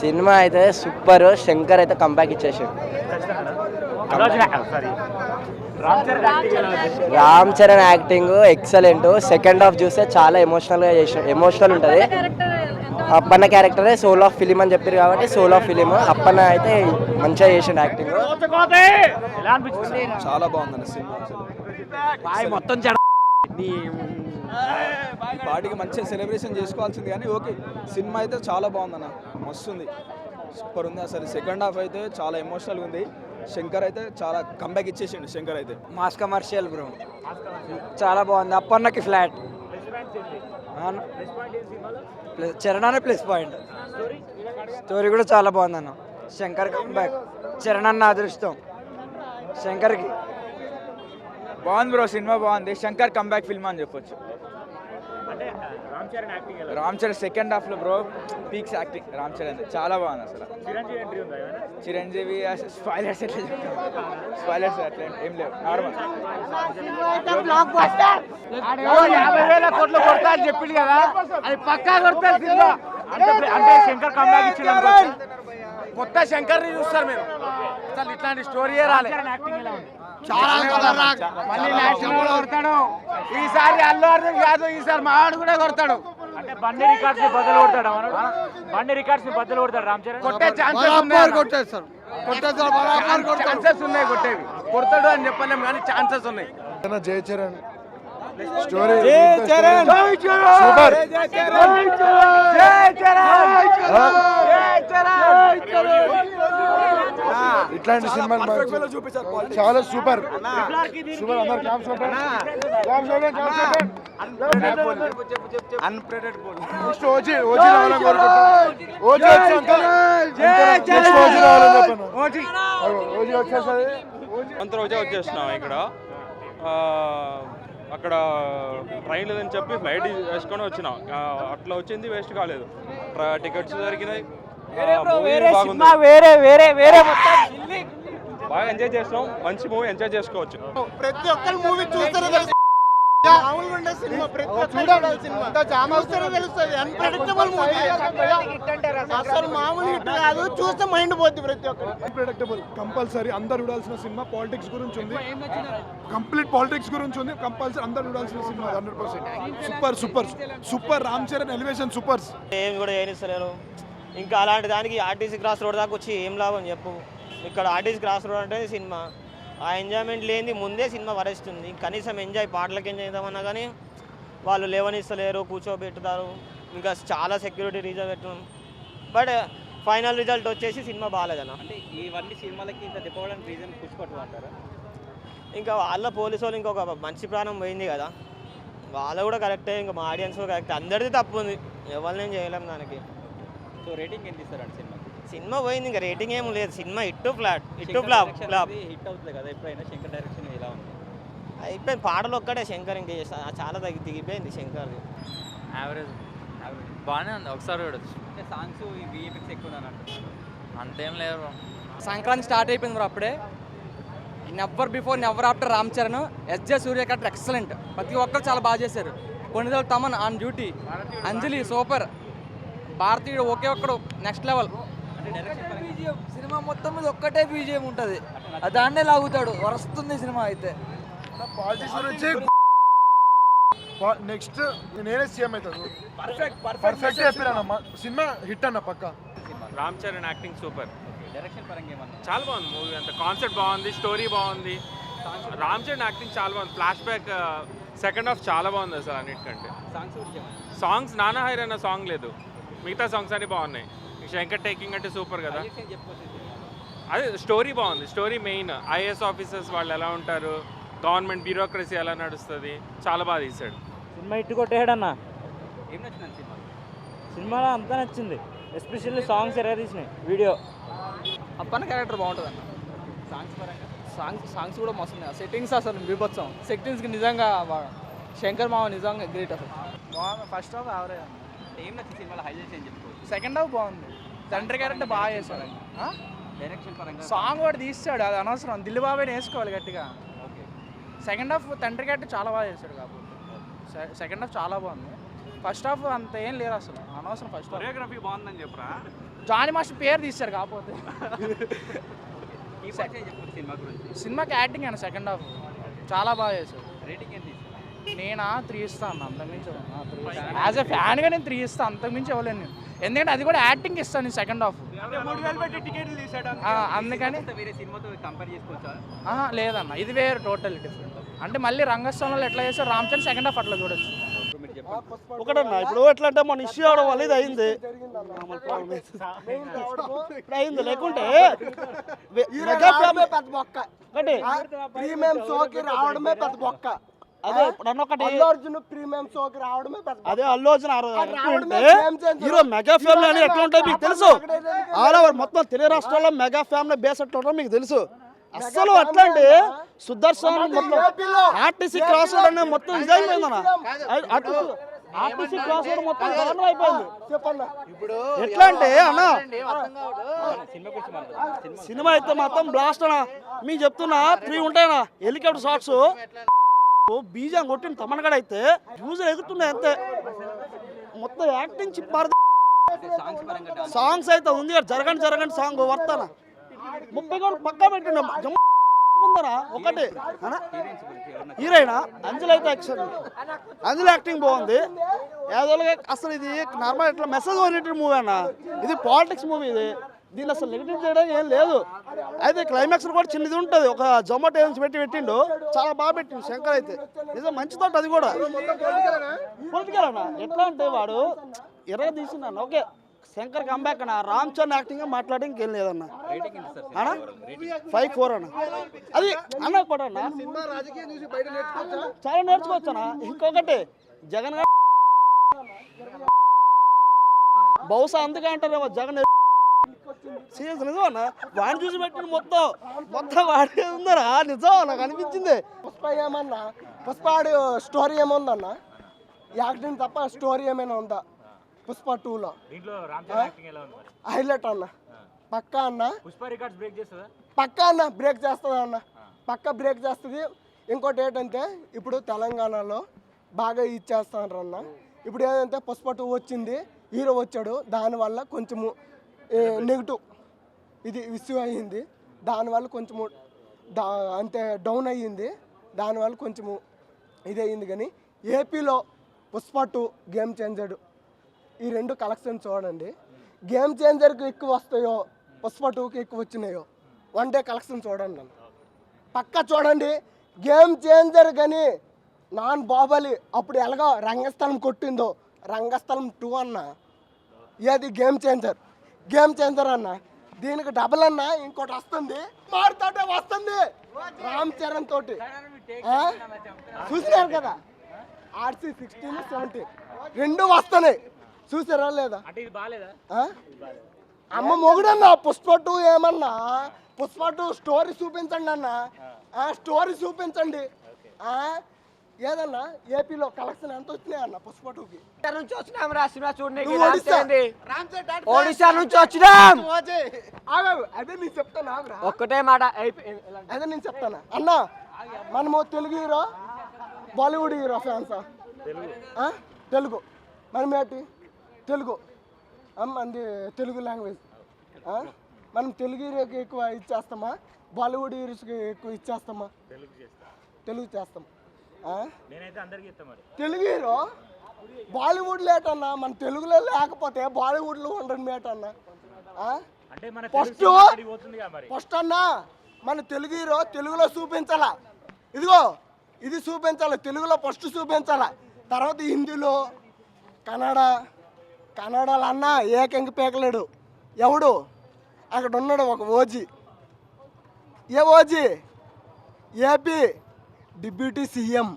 Cinema అయితే super. Shankar అయితే comeback ఇచ్చేసాడు. Ram Charan acting excellent. Second half చూస్తే చాలా ఎమోషనల్ ఉంటుంది. అప్పన్న క్యారెక్టరే సోల్ ఆఫ్ ఫిలిం అని చెప్పారు కాబట్టి సోల్ ఆఫ్ ఫిలిం. అప్పన్న అయితే మంచిగా చేసిండు యాక్టింగ్. చాలా బాగుందండి సినిమా. మొత్తం పార్టీకి మంచిగా సెలబ్రేషన్ చేసుకోవాల్సింది కానీ ఓకే, సినిమా అయితే చాలా బాగుందన్న, మస్తుంది, సూపర్ ఉంది అసలు. సెకండ్ హాఫ్ అయితే చాలా ఎమోషనల్గా ఉంది. శంకర్ అయితే చాలా కంబ్యాక్ ఇచ్చేసిండు. శంకర్ అయితే మాస్ కమర్షియల్ బ్రో, చాలా బాగుంది. అప్పన్నకి ఫ్లాట్, చరణ్ అనే ప్లస్ పాయింట్. స్టోరీ కూడా చాలా బాగుంది అన్న. శంకర్ కంబ్యాక్, చరణ్ అన్న అదృష్టం శంకర్కి. బాగుంది బ్రో, సినిమా బాగుంది. శంకర్ కంబ్యాక్ ఫిల్మ్ అని చెప్పొచ్చు. రామ్ చరణ్ సెకండ్ హాఫ్ లో bro peaks acting. Ram Charan చాలా బాగుంది అసలు. చిరంజీవి స్పాయిలర్స్ ఎట్లా చెప్తాం, స్పాయిలర్స్ అట్లా ఏం లేవు, నార్మల్. 50,000 కోట్లు కొడతా అని చెప్పింది కదా, అది పక్కా కొడతారు సినిమా. అంటే శంకర్ కంబ్యాక్ ఇచ్చిన కొత్త శంకర్ ని చూస్తారు మీరు. అసలు ఇట్లాంటి స్టోరీ రాలేదు. కొడతాడు ఈసారి. అల్లు అర్జున్ కాదు, ఈసారి మావాడు కూడా కొడతాడు. అంటే బండి రికార్డ్స్ బదులు కొడతాడు. బండి రికార్డ్స్ బదులు కొడతాడు రామ్ చరణ్. కొట్టే ఛాన్సెస్ ఉన్నాయి, కొట్టేవి. కొడతాడు అని చెప్పలేము కానీ ఛాన్సెస్ ఉన్నాయి. జై చరణ్ స్టోరీ ఇట్లాంటి సినిమాలు చాలా సూపర్ సూపర్. వచ్చేస్తున్నాం ఇక్కడ. అక్కడ ట్రైన్ లేదని చెప్పి ఫ్లైట్ వేసుకొని వచ్చినాం. అట్లా వచ్చింది, వేస్ట్ కాలేదు. టికెట్స్ దొరికినాయి, బాగా ఎంజాయ్ చేస్తున్నాం. మంచి మూవీ, ఎంజాయ్ చేసుకోవచ్చు. ప్రతి ఒక్కరు మూవీ చూస్తారు, అసలు మామూలు హిట్ కాదు, చూస్తే మైండ్ పోద్ది ప్రతి ఒక్కరు. అన్ప్రెడిక్టబుల్, కంపల్సరీ అందరు చూడాల్సిన సినిమా. పాలిటిక్స్ గురించి ఉంది, కంప్లీట్ పాలిటిక్స్ గురించి ఉంది. కంపల్సరీ అందరు చూడాల్సిన cinema. 100% super super super. Ram Charan elevation super. ఏం కూడా ఏనిస్తలేరు. ఇంకా అలాంటి దానికి ఆర్టీసీ క్రాస్ రోడ్ దాకా వచ్చి ఏం లాభం చెప్పు. ఇక్కడ ఆర్టీసీ క్రాస్ రోడ్ అంటే సినిమా, ఆ ఎంజాయ్మెంట్ లేనిది ముందే సినిమా వరేస్తుంది. కనీసం ఎంజాయ్, పాటలకు ఎంజాయ్ చేద్దామన్నా కానీ వాళ్ళు లేవనిస్తలేరు, కూర్చోబెట్టుతారు. ఇంకా చాలా సెక్యూరిటీ రీజన్ పెట్టడం. బట్ ఫైనల్ రిజల్ట్ వచ్చేసి సినిమా బాగాలేదన్న. అంటే ఇవన్నీ సినిమాలకి ఇంత తిప్పడానికి రీజన్ పుష్పట్టు అంటారా? ఇంకా వాళ్ళ పోలీసు వాళ్ళు ఇంకొక మంచి ప్రాణం పోయింది కదా, వాళ్ళు కూడా కరెక్టే. ఇంకా మా ఆడియన్స్ కూడా కరెక్ట్. అందరిది తప్పు ఉంది, ఎవరినేం చేయలేము దానికి. సో రేటింగ్ ఎంత ఇస్తారండి సినిమా? సినిమా పోయింది, ఇంకా రేటింగ్ ఏం లేదు. Cinema hit flat, hit flop. Hit అవుతుంది కదా ఎప్పుడైనా. శంకర్ డైరెక్షన్ ఎలా ఉంది? అయిపోయింది, పాటలు ఒక్కటే శంకర్. ఇంకా చాలా దిగిపోయింది శంకర్. యావరేజ్ బాగానే ఉంది, ఒకసారి చూడొచ్చు. అంటే సాంగ్స్ విఎఫ్ఎక్స్ ఎక్కువ అని అంటున్నారు. అంతేం లేదు. సంక్రాంతి స్టార్ట్ అయిపోయింది బ్రో అప్పుడే. Never before never after Ram Charan. SJ Suryah కట్టర్ ఎక్సలెంట్. ప్రతి ఒక్కరు చాలా బాగా చేశారు. కొన్నిదలు Thaman on duty, Anjali super, Bharateeyudu Oke ఒక్కడు నెక్స్ట్ లెవెల్. సినిమా మొత్తం మీద ఒక్కటే బీజిఎం ఉంటుంది, దాన్నే లాగుతాడు. వరుస్తుంది సినిమా అయితే. పాలిటిక్స్ గురించి నెక్స్ట్ నేనే సీఎం అవుతాను. పర్ఫెక్ట్ చెప్పినా సినిమా హిట్ అన్న పక్క. Ram Charan acting super. Direction పరంగా ఏమన్నా? చాలా బాగుంది మూవీ, అంత కాన్సెప్ట్ బాగుంది, స్టోరీ బాగుంది. రామ్ చరణ్ యాక్టింగ్ చాలా బాగుంది. ఫ్లాష్ బ్యాక్ సెకండ్ హాఫ్ చాలా బాగుంది అసలు అన్నిటికంటే. సాంగ్స్ నానా హైర్ అన్న సాంగ్ లేదు, మిగతా సాంగ్స్ అన్ని బాగున్నాయి. శంకర్ టేకింగ్ అంటే సూపర్ కదా. అదే స్టోరీ బాగుంది, స్టోరీ మెయిన్. ఐఏఎస్ ఆఫీసర్స్ వాళ్ళు ఎలా ఉంటారు, గవర్నమెంట్ బ్యూరోక్రసీ ఎలా నడుస్తుంది, చాలా బాగా తీశాడు. సినిమా ఇట్టు కొట్టేయడన్న. ఏం నచ్చింది సినిమా? సినిమాలో అంతా నచ్చింది, ఎస్పెషల్లీ సాంగ్స్ ఎర్ర తీసినాయి. వీడియో అప్పన్న క్యారెక్టర్ బాగుంటుంది అన్న. సాంగ్స్ పరంగా సాంగ్స్ కూడా మస్తుంది. సెట్టింగ్స్ అసలు బీభత్సం. సెట్టింగ్స్కి నిజంగా శంకర్ మామ నిజంగా గ్రేట్ అసలు. బాగుంది. ఫస్ట్ హాఫ్ యావరేజ్ అన్న. ఏం నచ్చింది సినిమాలో హైలైట్స్ ఏం చెప్పుకోవచ్చు? సెకండ్ హాఫ్ బాగుంది. తండ్రి క్యారెక్టర్ బాగా చేశాడు. డైరెక్షన్ పరంగా సాంగ్ కూడా తీస్తాడు, అది అనవసరం. దిల్ బాబాయ్ని వేసుకోవాలి గట్టిగా. ఓకే. సెకండ్ హాఫ్ తండ్రి క్యారెక్టర్ చాలా బాగా చేశాడు కాబట్టి సెకండ్ హాఫ్ చాలా బాగుంది. ఫస్ట్ హాఫ్ అంత ఏం లేదు అసలు, అనవసరం. ఫస్ట్ హాఫ్ కొరియోగ్రఫీ బాగుందని చెప్పరా? జానీ మాస్టర్ పేరు తీస్తారు కాకపోతే సినిమా గురించి సినిమాకి యాక్టింగ్ అన్న సెకండ్ హాఫ్ చాలా బాగా చేశారు. రేటింగ్ ఎంత ఇస్తారు? నేనా 3 ఇస్తాను, అంతకుమించి యాజ్ ఎ ఫ్యాన్గా నేను 3 ఇస్తాను, అంతకుమించి ఇవ్వలేను నేను. ఎందుకంటే అది కూడా యాక్టింగ్ ఇస్తాను నేను సెకండ్ హాఫ్, అందుకని. వేరే సినిమాతో కంపేర్ చేసుకోవచ్చా? లేదన్న, ఇది వేరే టోటల్ డిఫరెంట్. అంటే మళ్ళీ రంగస్థలంలో ఎట్లా చేస్తారు రామ్ చరణ్ సెకండ్ హాఫ్ అట్లా చూడొచ్చు. ఒకటన్నా ఇప్పుడు ఎట్లా అంటే మన ఇష్యూ అవడం వల్ల ఇది అయింది, ఇప్పుడు అయింది. లేకుంటే పెద్ద బొక్క, ప్రీమియం షోకి రావడమే పెద్ద బొక్క. అదే ఇప్పుడు అన్నొకటి అల్లు అర్జున్ ప్రీమియం షోకి రావడమే పెద్ద బొక్క. అదే Allu Arjun hero mega family అని ఎట్లా ఉంటుంది మీకు తెలుసు. ఆల్ ఓవర్ మొత్తం తెలుగు రాష్ట్రాల్లో మెగా ఫ్యామిలీ బేస్ ఎట్లా ఉంటుందో మీకు తెలుసు. అస్సలు అట్లా అంటే సుదర్శన్ మొత్తం ఆర్టీసీ క్రాస్ రోడ్ అనేది మొత్తం ఇదైపోయిందన్న. ఆర్టీసీ క్రాస్ రోడ్ మొత్తం దారుణం అయిపోయింది. ఎట్లా అంటే అన్న సినిమా అయితే మాత్రం బ్లాస్ట్ అన్న. మీకు చెప్తున్నా 3 ఉంటాయన్నా హెలికాప్టర్ షాట్స్. బీజం కొట్టిన తమనగడ అయితే యూజర్ ఎగురుతున్నాయి అంతే. మొత్తం యాక్టింగ్ చిప్పారు. సాంగ్స్ అయితే ఉంది జరగండి సాంగ్ వర్తన 30 కూడా పక్కా పెట్టిండు. ఉందరా ఒకటి హీరోయిన్ అంజలి అయితే అంజలి యాక్టింగ్ బాగుంది. యాదోలుగా అసలు ఇది నార్మల్ ఇట్లా మెసేజ్ ఓరియంటెడ్ మూవీ అన్న, ఇది పాలిటిక్స్ మూవీ. ఇది దీన్ని అసలు నెగిటివ్ చేయడానికి ఏం లేదు. అయితే క్లైమాక్స్ కూడా చిన్నది ఉంటుంది, ఒక జొమాటో ఏజెన్సీ పెట్టిండు, చాలా బాగా పెట్టిండు శంకర్ అయితే. నిజం మంచి తోట అది కూడా పొలిటికల్ అన్న. ఎట్లా అంటే వాడు ఎర్ర తీసిందన్న. ఓకే శంకర్ కంబ్యాక్ అన్న, రామ్ చరణ్ యాక్టింగ్ మాట్లాడి ఇంకేం లేదన్న. అన్న 5-4 అన్న. అది అన్న కూడా అన్న చాలా నేర్చుకోవచ్చు అన్న. ఇంకొకటి జగన్ బహుశా అందుకే అంటారేమో జగన్ సీరియస్. నిజం అన్న, వాడిని చూసి పెట్టిన మొత్తం వాడి ఉందరా. నిజం నాకు అనిపించింది. పుష్ప ఏమన్నా పుష్పాడు స్టోరీ ఏముందన్న, యాక్టింగ్ తప్ప స్టోరీ ఏమైనా ఉందా? పుష్ప 2లో హైలైట్ అన్న. పక్కా అన్న పక్కా అన్న బ్రేక్ చేస్తుంది అన్న, పక్కా బ్రేక్ చేస్తుంది. ఇంకోటి ఏంటంటే ఇప్పుడు తెలంగాణలో బాగా ఇచ్చేస్తున్నారు అన్న. ఇప్పుడు ఏంటంటే పుష్ప 2 వచ్చింది, హీరో వచ్చాడు, దానివల్ల కొంచెము నెగిటివ్ ఇది ఇష్యూ అయ్యింది. దానివల్ల కొంచెము అంతే డౌన్ అయ్యింది, దానివల్ల కొంచెము ఇది అయ్యింది. కానీ ఏపీలో పుష్ప 2 గేమ్ చేంజర్, ఈ 2 కలెక్షన్ చూడండి. గేమ్ చేంజర్కి ఎక్కువ వస్తాయో పుష్ప 2కి ఎక్కువ వచ్చినాయో 1 డే కలెక్షన్ చూడండి నన్ను పక్కా చూడండి. గేమ్ చేంజర్ కానీ నాన్ బాహుబలి అప్పుడు ఎలాగో రంగస్థలం కొట్టిందో రంగస్థలం 2 అన్న, ఏది గేమ్ చేంజర్ అన్న. దీనికి డబుల్ అన్న ఇంకోటి వస్తుంది, మారుతోటే వస్తుంది రామ్ చరణ్ తోటి. చూసినారు కదా RC 16, 17 2 వస్తున్నాయి, చూసారా లేదా? అమ్మ మొగుడన్నా పుష్ప 2 ఏమన్నా పుష్ప 2 స్టోరీ చూపించండి అన్న, స్టోరీ చూపించండి. ఏదన్నా ఏపీలో కలెక్షన్ ఎంత వచ్చినాయి అన్న పుష్ప 2కి? ఒడిశా నుంచి వచ్చినాం. అదే నేను చెప్తాను, ఒక్కటే మాట అదే నేను చెప్తాను అన్న. మనము తెలుగు హీరో బాలీవుడ్ హీరో ఫ్యాన్సా? తెలుగు మనం ఏంటి తెలుగు మంది తెలుగు లాంగ్వేజ్. మనం తెలుగు హీరోకి ఎక్కువ ఇచ్చేస్తామా, బాలీవుడ్ హీరోస్కి ఎక్కువ ఇచ్చేస్తామా? తెలుగు చేస్తాం. తెలుగు హీరో బాలీవుడ్ లేట్ అన్న, మన తెలుగులో లేకపోతే బాలీవుడ్లో ఉండడం మేట్ అన్న. ఫస్ట్ అన్న మన తెలుగు హీరో తెలుగులో చూపించాలా, ఇదిగో ఇది చూపించాలి, తెలుగులో ఫస్ట్ చూపించాలా, తర్వాత హిందీలో కన్నడలో అన్న ఏకంగా పేకలేడు ఎవడు. అక్కడ ఉన్నాడు ఒక ఓజీ. ఏ ఓజీ? AP deputy CM